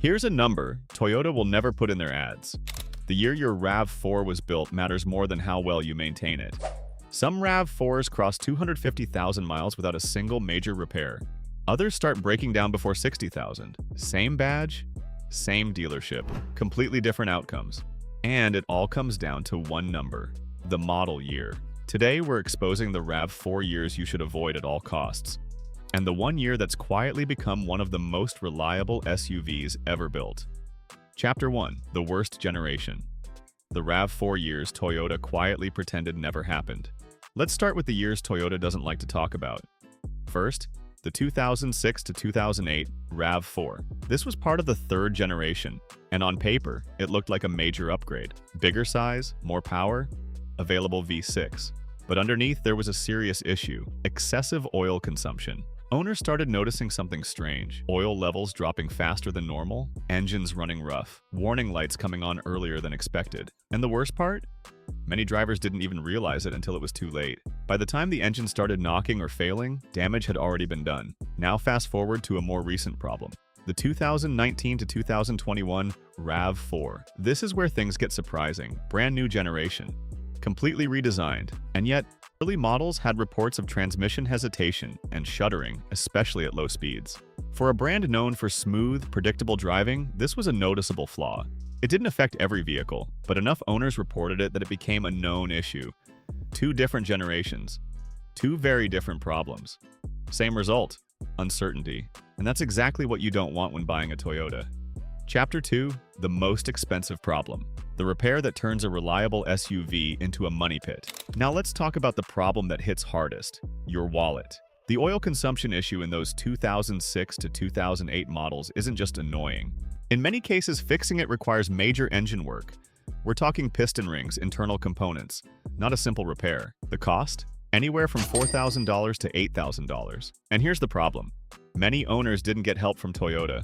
Here's a number Toyota will never put in their ads. The year your RAV4 was built matters more than how well you maintain it. Some RAV4s cross 250,000 miles without a single major repair. Others start breaking down before 60,000. Same badge, same dealership, completely different outcomes. And it all comes down to one number, the model year. Today, we're exposing the RAV4 years you should avoid at all costs, and the one year that's quietly become one of the most reliable SUVs ever built. Chapter 1. The Worst Generation. The RAV4 years Toyota quietly pretended never happened. Let's start with the years Toyota doesn't like to talk about. First, the 2006 to 2008 RAV4. This was part of the third generation, and on paper, it looked like a major upgrade. Bigger size, more power, available V6. But underneath, there was a serious issue: excessive oil consumption. Owners started noticing something strange: oil levels dropping faster than normal, engines running rough, warning lights coming on earlier than expected. And the worst part? Many drivers didn't even realize it until it was too late. By the time the engine started knocking or failing, damage had already been done. Now fast forward to a more recent problem. The 2019 to 2021 RAV4. This is where things get surprising. Brand new generation, completely redesigned, and yet early models had reports of transmission hesitation and shuddering, especially at low speeds. For a brand known for smooth, predictable driving, this was a noticeable flaw. It didn't affect every vehicle, but enough owners reported it that it became a known issue. Two different generations, two very different problems. Same result: uncertainty. And that's exactly what you don't want when buying a Toyota. Chapter 2. The Most Expensive Problem. The repair that turns a reliable SUV into a money pit. Now let's talk about the problem that hits hardest: your wallet. The oil consumption issue in those 2006 to 2008 models isn't just annoying. In many cases, fixing it requires major engine work. We're talking piston rings, internal components, not a simple repair. The cost? Anywhere from $4,000 to $8,000. And here's the problem: many owners didn't get help from Toyota.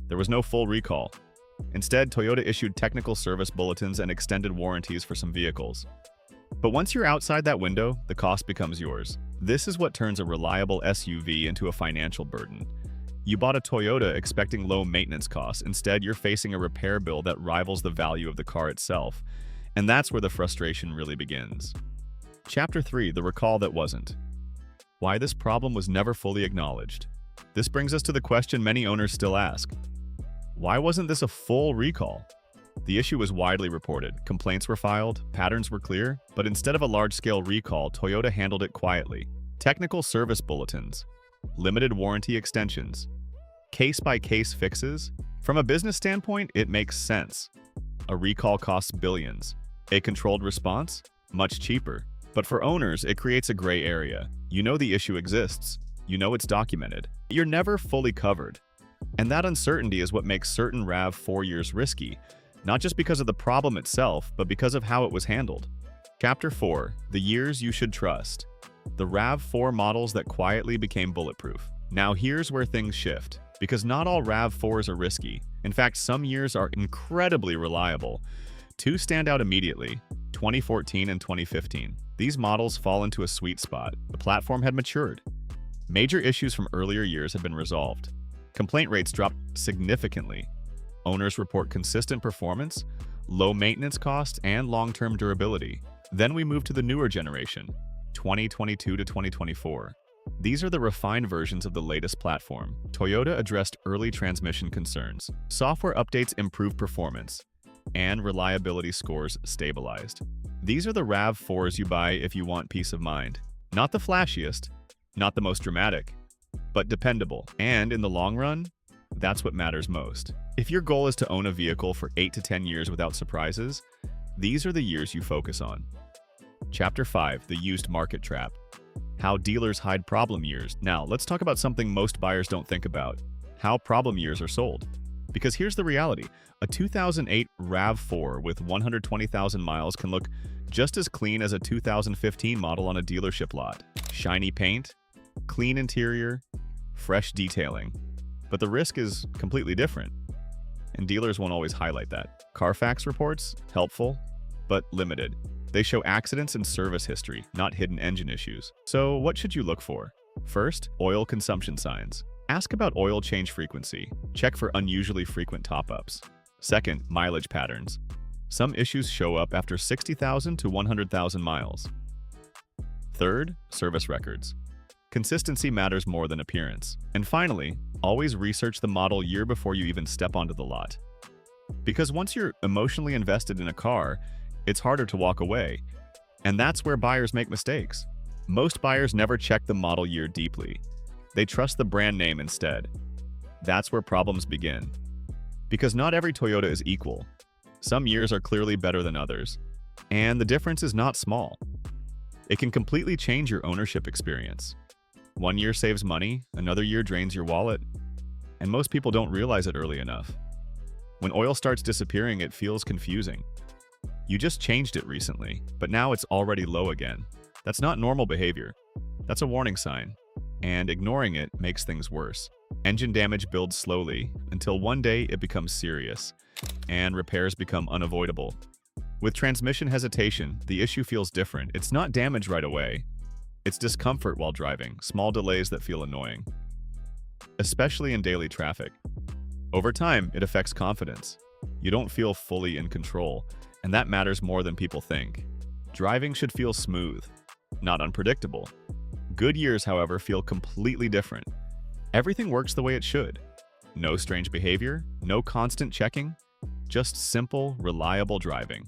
There was no full recall. Instead, Toyota issued technical service bulletins and extended warranties for some vehicles. But once you're outside that window, the cost becomes yours. This is what turns a reliable SUV into a financial burden. You bought a Toyota expecting low maintenance costs. Instead, you're facing a repair bill that rivals the value of the car itself. And that's where the frustration really begins. Chapter 3. The Recall That Wasn't. Why this problem was never fully acknowledged. This brings us to the question many owners still ask: why wasn't this a full recall? The issue was widely reported, complaints were filed, patterns were clear, but instead of a large-scale recall, Toyota handled it quietly. Technical service bulletins, limited warranty extensions, case-by-case fixes. From a business standpoint, it makes sense. A recall costs billions. A controlled response? Much cheaper. But for owners, it creates a gray area. You know the issue exists. You know it's documented. You're never fully covered. And that uncertainty is what makes certain RAV4 years risky, not just because of the problem itself, but because of how it was handled. Chapter 4. The Years You Should Trust. The RAV4 models that quietly became bulletproof. Now here's where things shift, because not all RAV4s are risky. In fact, some years are incredibly reliable. Two stand out immediately: 2014 and 2015. These models fall into a sweet spot. The platform had matured. Major issues from earlier years had been resolved. Complaint rates dropped significantly. Owners report consistent performance, low maintenance costs, and long-term durability. Then we move to the newer generation, 2022 to 2024. These are the refined versions of the latest platform. Toyota addressed early transmission concerns. Software updates improved performance, and reliability scores stabilized. These are the RAV4s you buy if you want peace of mind. Not the flashiest, not the most dramatic, but dependable. And in the long run, that's what matters most. If your goal is to own a vehicle for 8 to 10 years without surprises, these are the years you focus on. Chapter 5. The Used Market Trap. How dealers hide problem years. Now, let's talk about something most buyers don't think about: how problem years are sold. Because here's the reality: a 2008 RAV4 with 120,000 miles can look just as clean as a 2015 model on a dealership lot. Shiny paint, clean interior, fresh detailing. But the risk is completely different, and dealers won't always highlight that. Carfax reports, helpful, but limited. They show accidents and service history, not hidden engine issues. So what should you look for? First, oil consumption signs. Ask about oil change frequency. Check for unusually frequent top-ups. Second, mileage patterns. Some issues show up after 60,000 to 100,000 miles. Third, service records. Consistency matters more than appearance. And finally, always research the model year before you even step onto the lot. Because once you're emotionally invested in a car, it's harder to walk away. And that's where buyers make mistakes. Most buyers never check the model year deeply. They trust the brand name instead. That's where problems begin. Because not every Toyota is equal. Some years are clearly better than others. And the difference is not small. It can completely change your ownership experience. One year saves money, another year drains your wallet. And most people don't realize it early enough. When oil starts disappearing, it feels confusing. You just changed it recently, but now it's already low again. That's not normal behavior. That's a warning sign. And ignoring it makes things worse. Engine damage builds slowly until one day it becomes serious, and repairs become unavoidable. With transmission hesitation, the issue feels different. It's not damage right away. It's discomfort while driving, small delays that feel annoying, especially in daily traffic. Over time, it affects confidence. You don't feel fully in control, and that matters more than people think. Driving should feel smooth, not unpredictable. Good years, however, feel completely different. Everything works the way it should. No strange behavior, no constant checking, just simple, reliable driving.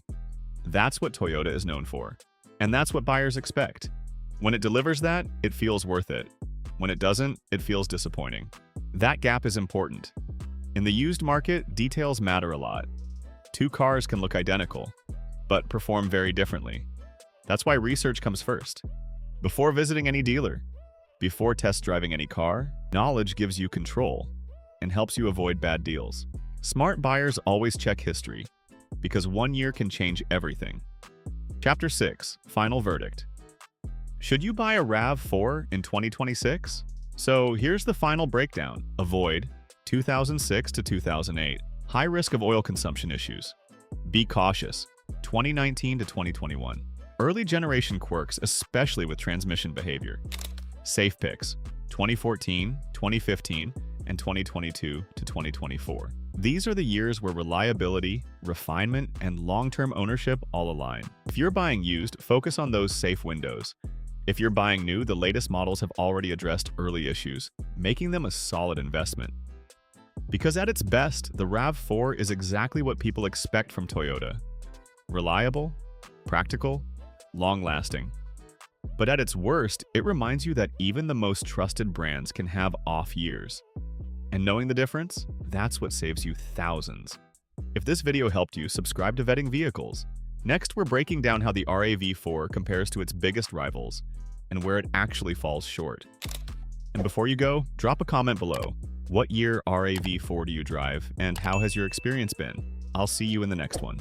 That's what Toyota is known for. And that's what buyers expect. When it delivers that, it feels worth it. When it doesn't, it feels disappointing. That gap is important. In the used market, details matter a lot. Two cars can look identical, but perform very differently. That's why research comes first. Before visiting any dealer, before test driving any car, knowledge gives you control and helps you avoid bad deals. Smart buyers always check history, because one year can change everything. Chapter 6, Final Verdict. Should you buy a RAV4 in 2026? So here's the final breakdown. Avoid 2006 to 2008. High risk of oil consumption issues. Be cautious 2019 to 2021. Early generation quirks, especially with transmission behavior. Safe picks 2014, 2015, and 2022 to 2024. These are the years where reliability, refinement, and long-term ownership all align. If you're buying used, focus on those safe windows. If you're buying new, the latest models have already addressed early issues, making them a solid investment. Because at its best, the RAV4 is exactly what people expect from Toyota. Reliable, practical, long-lasting. But at its worst, it reminds you that even the most trusted brands can have off years. And knowing the difference, that's what saves you thousands. If this video helped you, subscribe to Vetting Vehicles. Next, we're breaking down how the RAV4 compares to its biggest rivals and where it actually falls short. And before you go, drop a comment below. What year RAV4 do you drive, and how has your experience been? I'll see you in the next one.